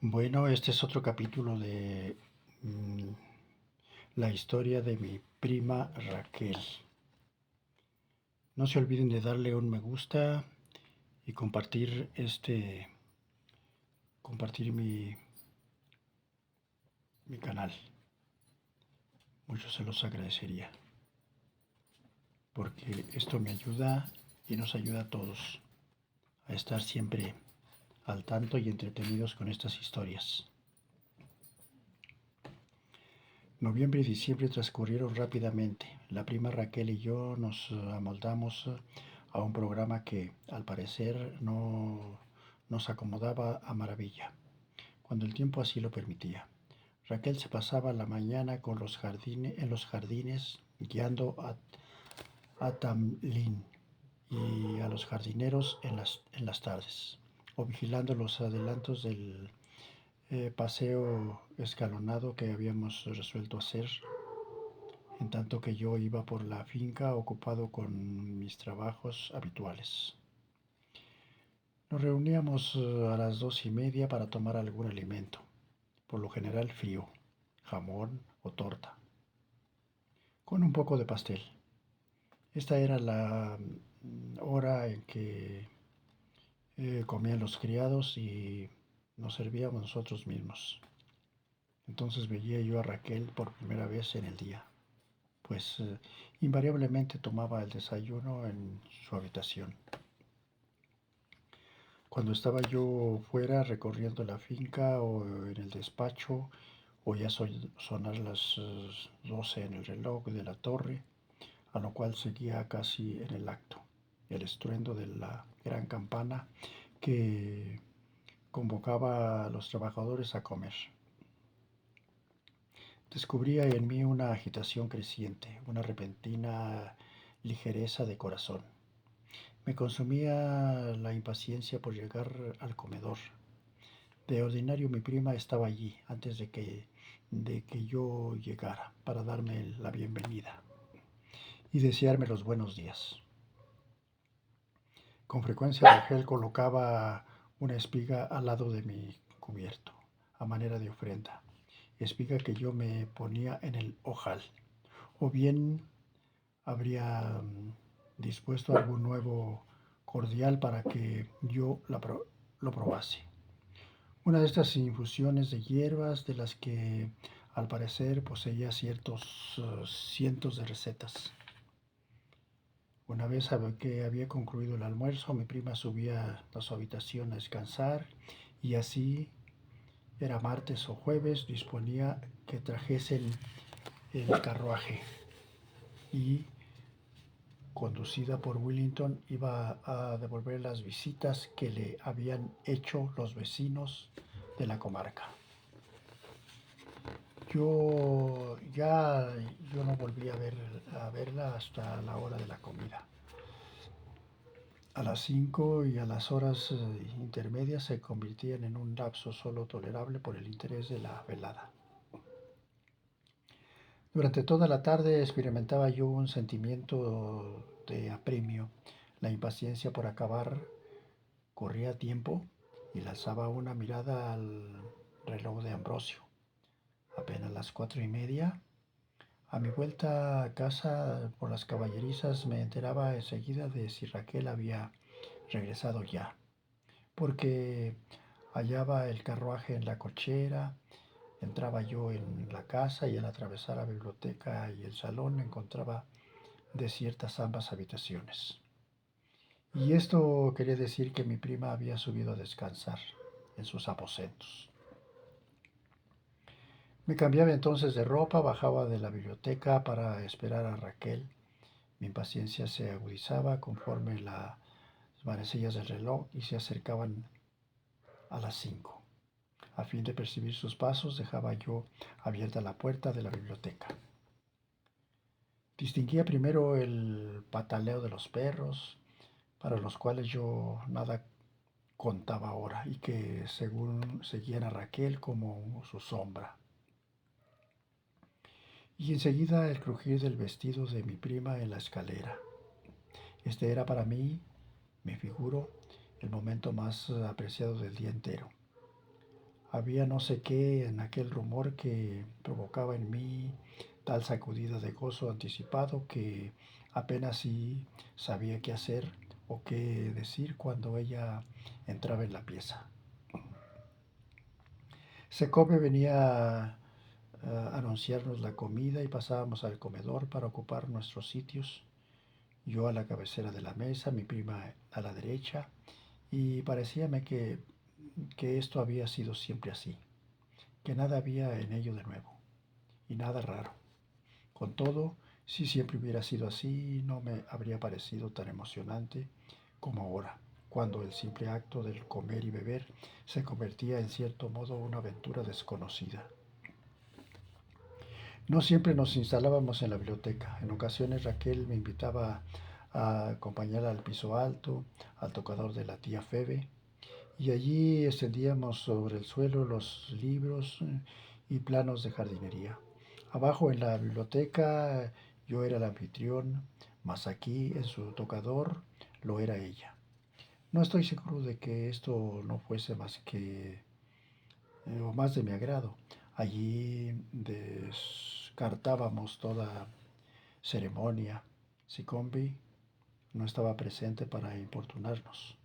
Bueno, este es otro capítulo de mm, la historia de mi prima Raquel. No se olviden de darle un me gusta y compartir mi canal. Mucho se los agradecería, porque esto me ayuda y nos ayuda a todos a estar siempre al tanto y entretenidos con estas historias. Noviembre y diciembre transcurrieron rápidamente. La prima Raquel y yo nos amoldamos a un programa que, al parecer, no nos acomodaba a maravilla, cuando el tiempo así lo permitía. Raquel se pasaba la mañana en los jardines guiando a Tamlin y a los jardineros en las tardes, o vigilando los adelantos del paseo escalonado que habíamos resuelto hacer en tanto que yo iba por la finca ocupado con mis trabajos habituales. Nos reuníamos a las 2:30 para tomar algún alimento, por lo general frío, jamón o torta, con un poco de pastel. Esta era la hora en que comían los criados y nos servíamos nosotros mismos. Entonces veía yo a Raquel por primera vez en el día, pues invariablemente tomaba el desayuno en su habitación. Cuando estaba yo fuera recorriendo la finca o en el despacho, oía sonar las 12 en el reloj de la torre, a lo cual seguía casi en el acto el estruendo de la gran campana que convocaba a los trabajadores a comer. Descubría en mí una agitación creciente, una repentina ligereza de corazón. Me consumía la impaciencia por llegar al comedor. De ordinario mi prima estaba allí antes de que yo llegara para darme la bienvenida y desearme los buenos días. Con frecuencia Rachel colocaba una espiga al lado de mi cubierto, a manera de ofrenda, espiga que yo me ponía en el ojal, o bien habría dispuesto algún nuevo cordial para que lo probase. Una de estas infusiones de hierbas de las que al parecer poseía cientos de recetas. Una vez que había concluido el almuerzo, mi prima subía a su habitación a descansar y así, era martes o jueves, disponía que trajesen el carruaje y, conducida por Willington, iba a devolver las visitas que le habían hecho los vecinos de la comarca. Yo no volví a verla hasta la hora de la comida. A las 5 y a las horas intermedias se convertían en un lapso solo tolerable por el interés de la velada. Durante toda la tarde experimentaba yo un sentimiento de apremio. La impaciencia por acabar corría a tiempo y lanzaba una mirada al reloj de Ambrosio. Apenas las 4:30. A mi vuelta a casa por las caballerizas me enteraba enseguida de si Raquel había regresado ya, porque hallaba el carruaje en la cochera, entraba yo en la casa y al atravesar la biblioteca y el salón encontraba desiertas ambas habitaciones. Y esto quería decir que mi prima había subido a descansar en sus aposentos. Me cambiaba entonces de ropa, bajaba de la biblioteca para esperar a Raquel. Mi impaciencia se agudizaba conforme las manecillas del reloj y se acercaban a las 5. A fin de percibir sus pasos, dejaba yo abierta la puerta de la biblioteca. Distinguía primero el pataleo de los perros, para los cuales yo nada contaba ahora y que según seguían a Raquel como su sombra. Y enseguida el crujir del vestido de mi prima en la escalera. Este era para mí, me figuro, el momento más apreciado del día entero. Había no sé qué en aquel rumor que provocaba en mí tal sacudida de gozo anticipado que apenas si sabía qué hacer o qué decir cuando ella entraba en la pieza. Secope venía a anunciarnos la comida y pasábamos al comedor para ocupar nuestros sitios. Yo a la cabecera de la mesa, mi prima a la derecha, y parecíame que esto había sido siempre así, que nada había en ello de nuevo y nada raro. Con todo, si siempre hubiera sido así, no me habría parecido tan emocionante como ahora, cuando el simple acto del comer y beber se convertía en cierto modo una aventura desconocida. No siempre nos instalábamos en la biblioteca. En ocasiones Raquel me invitaba a acompañarla al piso alto, al tocador de la tía Febe, y allí extendíamos sobre el suelo los libros y planos de jardinería. Abajo en la biblioteca yo era el anfitrión, mas aquí en su tocador lo era ella. No estoy seguro de que esto no fuese más que o más de mi agrado. Allí descartábamos toda ceremonia. Sicombi no estaba presente para importunarnos.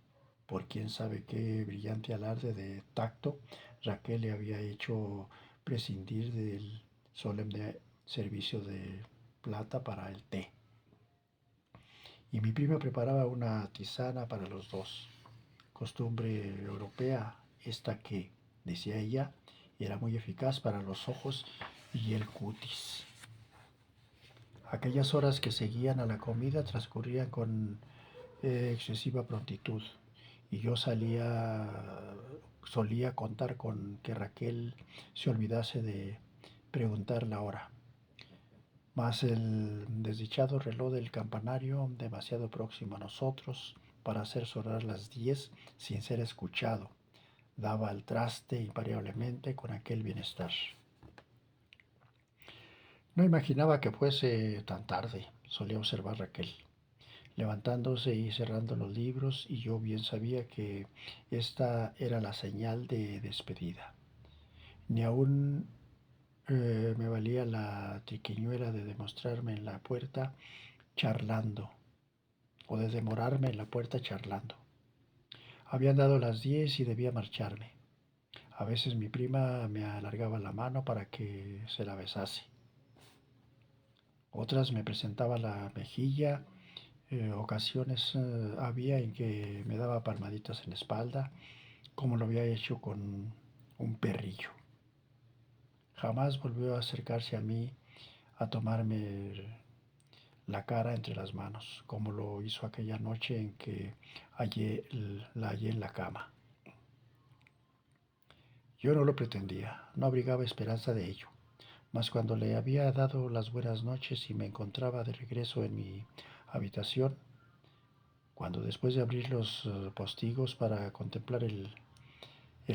Por quién sabe qué brillante alarde de tacto, Raquel le había hecho prescindir del solemne servicio de plata para el té. Y mi prima preparaba una tisana para los dos. Costumbre europea, esta que, decía ella, era muy eficaz para los ojos y el cutis. Aquellas horas que seguían a la comida transcurrían con excesiva prontitud y yo solía contar con que Raquel se olvidase de preguntar la hora. Mas el desdichado reloj del campanario, demasiado próximo a nosotros para hacer sonar las 10 sin ser escuchado, daba al traste invariablemente con aquel bienestar. No imaginaba que fuese tan tarde, solía observar Raquel, levantándose y cerrando los libros, y yo bien sabía que esta era la señal de despedida. Ni aún me valía la triquiñuela de demostrarme en la puerta charlando, o de demorarme en la puerta charlando. Habían dado las 10 y debía marcharme. A veces mi prima me alargaba la mano para que se la besase. Otras me presentaba la mejilla. Ocasiones había en que me daba palmaditas en la espalda, como lo había hecho con un perrillo. Jamás volvió a acercarse a mí a tomarme la cara entre las manos, como lo hizo aquella noche en que la hallé en la cama. Yo no lo pretendía, no abrigaba esperanza de ello, mas cuando le había dado las buenas noches y me encontraba de regreso en mi habitación, cuando después de abrir los postigos para contemplar el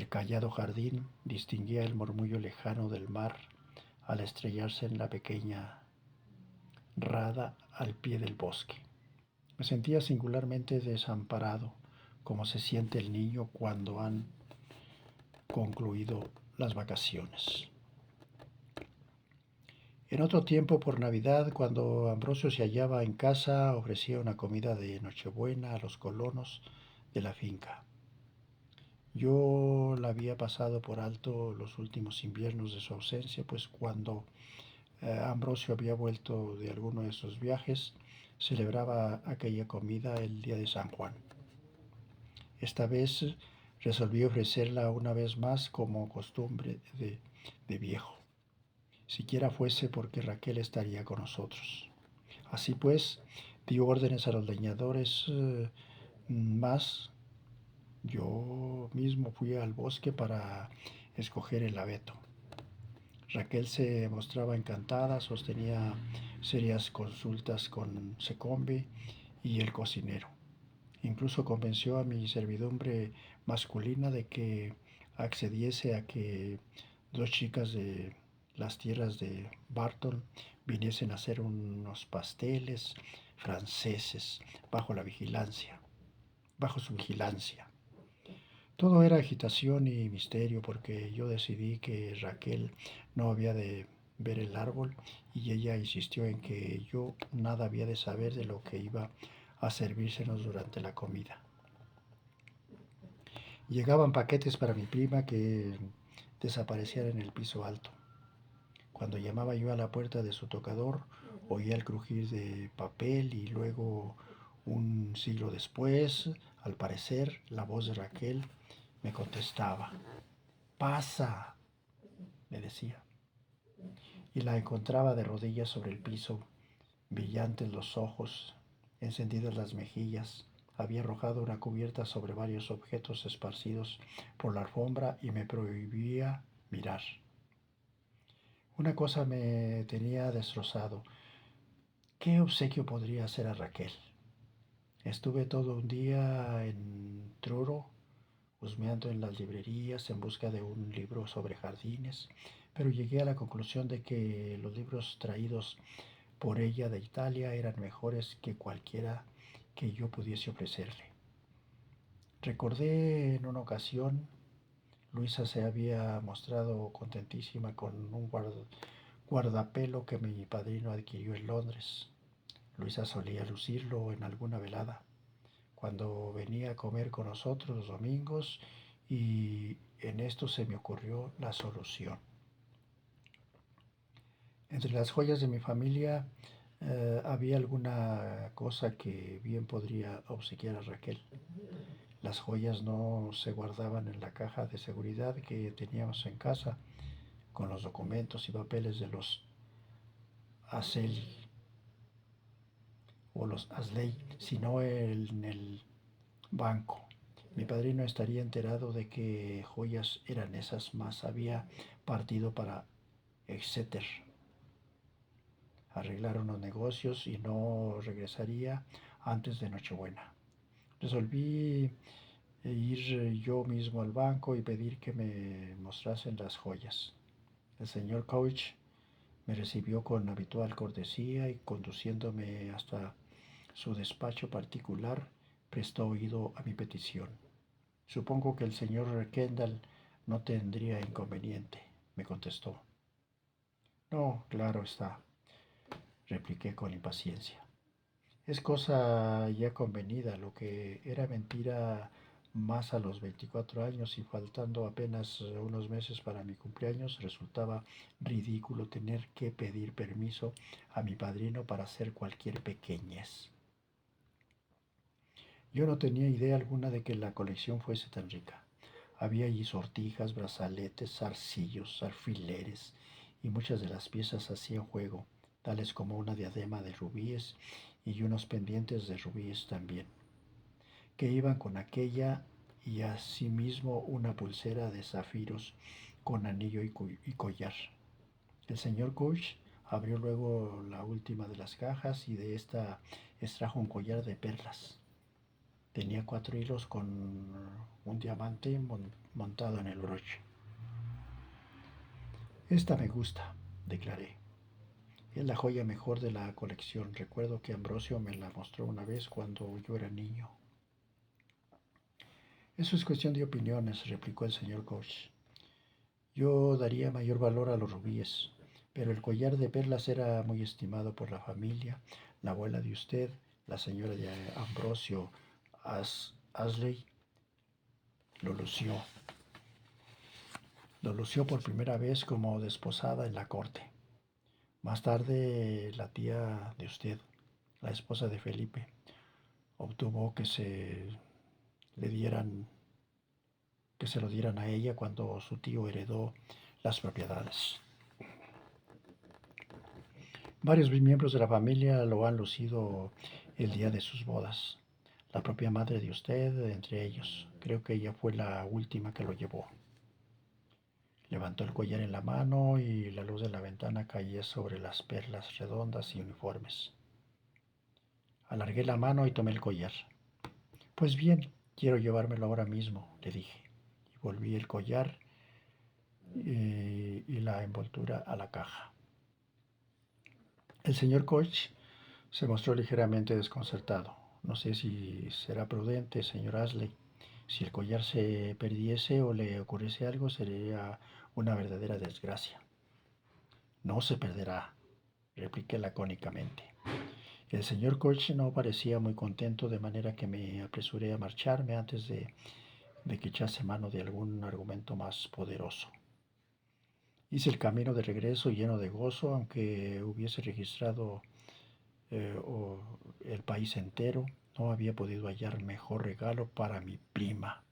callado jardín, distinguía el murmullo lejano del mar al estrellarse en la pequeña rada al pie del bosque. Me sentía singularmente desamparado, como se siente el niño cuando han concluido las vacaciones. En otro tiempo, por Navidad, cuando Ambrosio se hallaba en casa, ofrecía una comida de Nochebuena a los colonos de la finca. Yo la había pasado por alto los últimos inviernos de su ausencia, pues cuando Ambrosio había vuelto de alguno de sus viajes, celebraba aquella comida el día de San Juan. Esta vez resolví ofrecerla una vez más como costumbre de viejo, siquiera fuese porque Raquel estaría con nosotros. Así pues, dio órdenes a los leñadores, más yo mismo fui al bosque para escoger el abeto. Raquel se mostraba encantada, sostenía serias consultas con Secombe y el cocinero. Incluso convenció a mi servidumbre masculina de que accediese a que dos chicas de las tierras de Barton viniesen a hacer unos pasteles franceses bajo su vigilancia. Todo era agitación y misterio porque yo decidí que Raquel no había de ver el árbol y ella insistió en que yo nada había de saber de lo que iba a servírsenos durante la comida. Llegaban paquetes para mi prima que desaparecían en el piso alto. Cuando llamaba yo a la puerta de su tocador, oía el crujir de papel y luego, un siglo después, al parecer, la voz de Raquel me contestaba. Pasa, me decía, y la encontraba de rodillas sobre el piso, brillantes los ojos, encendidas las mejillas. Había arrojado una cubierta sobre varios objetos esparcidos por la alfombra y me prohibía mirar. Una cosa me tenía destrozado. ¿Qué obsequio podría hacer a Raquel? Estuve todo un día en Truro, husmeando en las librerías en busca de un libro sobre jardines, pero llegué a la conclusión de que los libros traídos por ella de Italia eran mejores que cualquiera que yo pudiese ofrecerle. Recordé en una ocasión, Luisa se había mostrado contentísima con un guardapelo que mi padrino adquirió en Londres. Luisa solía lucirlo en alguna velada, cuando venía a comer con nosotros los domingos, y en esto se me ocurrió la solución. Entre las joyas de mi familia había alguna cosa que bien podría obsequiar a Raquel. Las joyas no se guardaban en la caja de seguridad que teníamos en casa, con los documentos y papeles de los Aseli o los Asley, sino en el banco. Mi padrino estaría enterado de qué joyas eran esas, más había partido para Exeter arreglar unos negocios y no regresaría antes de Nochebuena. Resolví ir yo mismo al banco y pedir que me mostrasen las joyas. El señor Couch me recibió con habitual cortesía y, conduciéndome hasta su despacho particular, prestó oído a mi petición. Supongo que el señor Kendall no tendría inconveniente, me contestó. No, claro está, repliqué con impaciencia. Es cosa ya convenida, lo que era mentira más a los 24 años y faltando apenas unos meses para mi cumpleaños, resultaba ridículo tener que pedir permiso a mi padrino para hacer cualquier pequeñez. Yo no tenía idea alguna de que la colección fuese tan rica. Había allí sortijas, brazaletes, zarcillos, alfileres, y muchas de las piezas hacían juego, tales como una diadema de rubíes y unos pendientes de rubíes también, que iban con aquella, y asimismo una pulsera de zafiros con anillo y collar. El señor Couch abrió luego la última de las cajas y de esta extrajo un collar de perlas. Tenía 4 hilos con un diamante montado en el broche. Esta me gusta, declaré. Es la joya mejor de la colección. Recuerdo que Ambrosio me la mostró una vez cuando yo era niño. Eso es cuestión de opiniones, replicó el señor Koch. Yo daría mayor valor a los rubíes, pero el collar de perlas era muy estimado por la familia. La abuela de usted, la señora de Ambrosio Ashley, lo lució. Lo lució por primera vez como desposada en la corte. Más tarde, la tía de usted, la esposa de Felipe, obtuvo le dieran, que se lo dieran a ella cuando su tío heredó las propiedades. Varios miembros de la familia lo han lucido el día de sus bodas. La propia madre de usted, entre ellos. Creo que ella fue la última que lo llevó. Levantó el collar en la mano y la luz de la ventana caía sobre las perlas redondas y uniformes. Alargué la mano y tomé el collar. Pues bien, quiero llevármelo ahora mismo, le dije, y volví el collar y la envoltura a la caja. El señor Koch se mostró ligeramente desconcertado. No sé si será prudente, señor Ashley, Si el collar se perdiese o le ocurriese algo, sería una verdadera desgracia. No se perderá, repliqué lacónicamente. El señor Koch no parecía muy contento, de manera que me apresuré a marcharme antes de que echase mano de algún argumento más poderoso. Hice el camino de regreso lleno de gozo, aunque hubiese registrado el país entero, no había podido hallar mejor regalo para mi prima.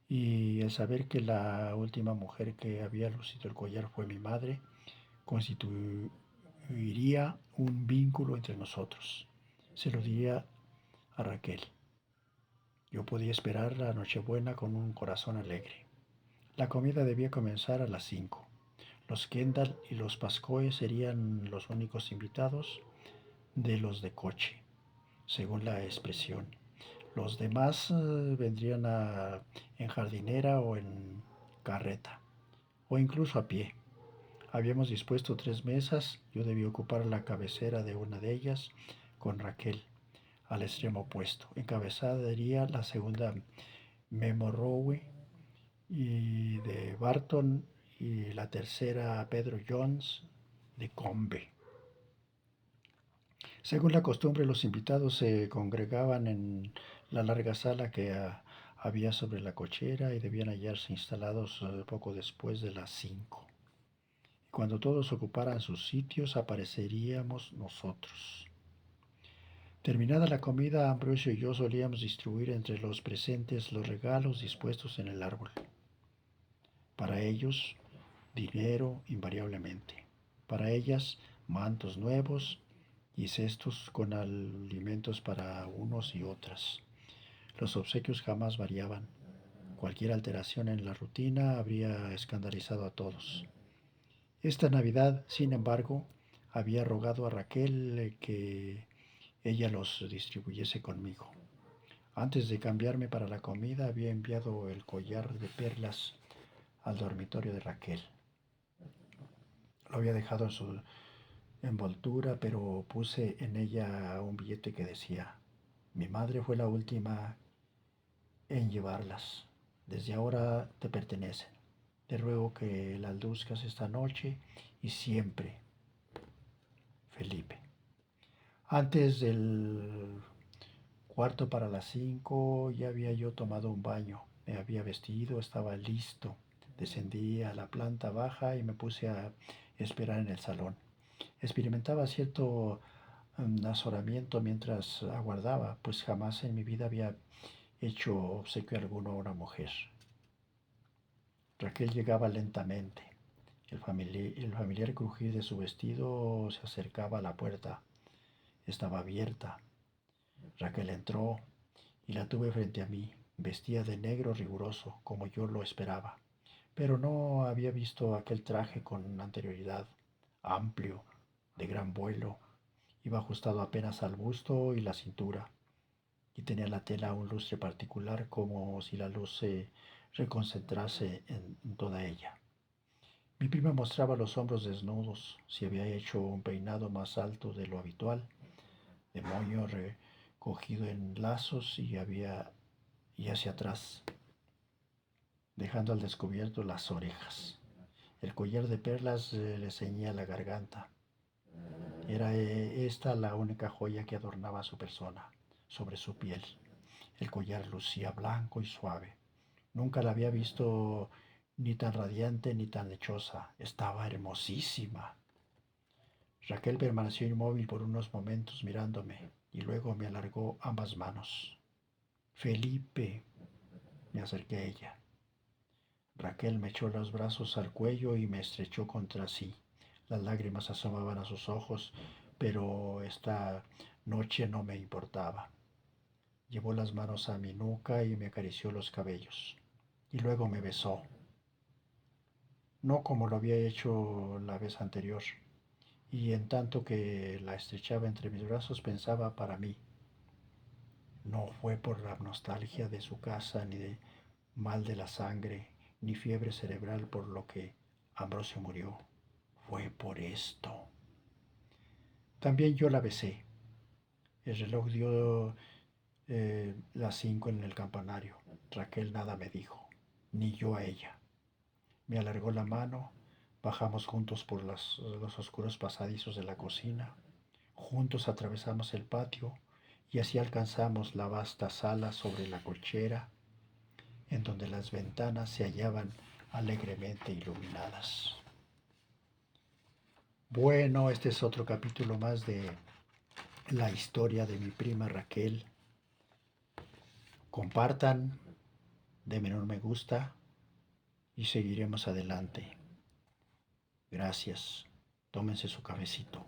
Y el saber que la última mujer que había lucido el collar fue mi madre, constituiría un vínculo entre nosotros. Se lo diría a Raquel. Yo podía esperar la Nochebuena con un corazón alegre. La comida debía comenzar a las 5. Los Kendall y los Pascoe serían los únicos invitados de los de coche, según la expresión. Los demás vendrían en jardinera o en carreta, o incluso a pie. Habíamos dispuesto 3 mesas, yo debía ocupar la cabecera de una de ellas, con Raquel al extremo opuesto. Encabezaría la segunda Memo Rowe y de Barton, y la tercera Pedro Jones de Combe. Según la costumbre, los invitados se congregaban en la larga sala que había sobre la cochera y debían hallarse instalados poco después de las 5. Cuando todos ocuparan sus sitios, apareceríamos nosotros. Terminada la comida, Ambrosio y yo solíamos distribuir entre los presentes los regalos dispuestos en el árbol. Para ellos, dinero invariablemente. Para ellas, mantos nuevos y cestos con alimentos para unos y otras. Los obsequios jamás variaban. Cualquier alteración en la rutina habría escandalizado a todos. Esta Navidad, sin embargo, había rogado a Raquel que ella los distribuyese conmigo. Antes de cambiarme para la comida, había enviado el collar de perlas al dormitorio de Raquel. Lo había dejado en su envoltura, pero puse en ella un billete que decía: mi madre fue la última en llevarlas. Desde ahora te pertenecen. Te ruego que las luzcas esta noche y siempre, Felipe. Antes del cuarto para las 5 ya había yo tomado un baño, me había vestido, estaba listo. Descendí a la planta baja y me puse a esperar en el salón. Experimentaba cierto azoramiento mientras aguardaba, pues jamás en mi vida había hecho obsequio alguno a una mujer. Raquel llegaba lentamente. El familiar crujir de su vestido se acercaba a la puerta. Estaba abierta. Raquel entró y la tuve frente a mí, vestida de negro riguroso, como yo lo esperaba. Pero no había visto aquel traje con anterioridad, amplio, de gran vuelo. Iba ajustado apenas al busto y la cintura, y tenía la tela un lustre particular, como si la luz se reconcentrase en toda ella. Mi prima mostraba los hombros desnudos, se había hecho un peinado más alto de lo habitual, de moño recogido en lazos y hacia atrás, dejando al descubierto las orejas. El collar de perlas le ceñía la garganta. Era esta la única joya que adornaba su persona, sobre su piel. El collar lucía blanco y suave. Nunca la había visto ni tan radiante ni tan lechosa. Estaba hermosísima. Raquel permaneció inmóvil por unos momentos mirándome y luego me alargó ambas manos. Felipe, me acerqué a ella. Raquel me echó los brazos al cuello y me estrechó contra sí. Las lágrimas asomaban a sus ojos, pero esta noche no me importaba. Llevó las manos a mi nuca y me acarició los cabellos. Y luego me besó, no como lo había hecho la vez anterior. Y en tanto que la estrechaba entre mis brazos pensaba para mí: no fue por la nostalgia de su casa, ni de mal de la sangre, ni fiebre cerebral por lo que Ambrosio murió. Fue por esto. También yo la besé. El reloj dio las 5 en el campanario. Raquel nada me dijo, ni yo a ella. Me alargó la mano, bajamos juntos por los oscuros pasadizos de la cocina, juntos atravesamos el patio y así alcanzamos la vasta sala sobre la cochera, en donde las ventanas se hallaban alegremente iluminadas. Bueno, este es otro capítulo más de la historia de mi prima Raquel. Compartan, denme un me gusta y seguiremos adelante. Gracias. Tómense su cafecito.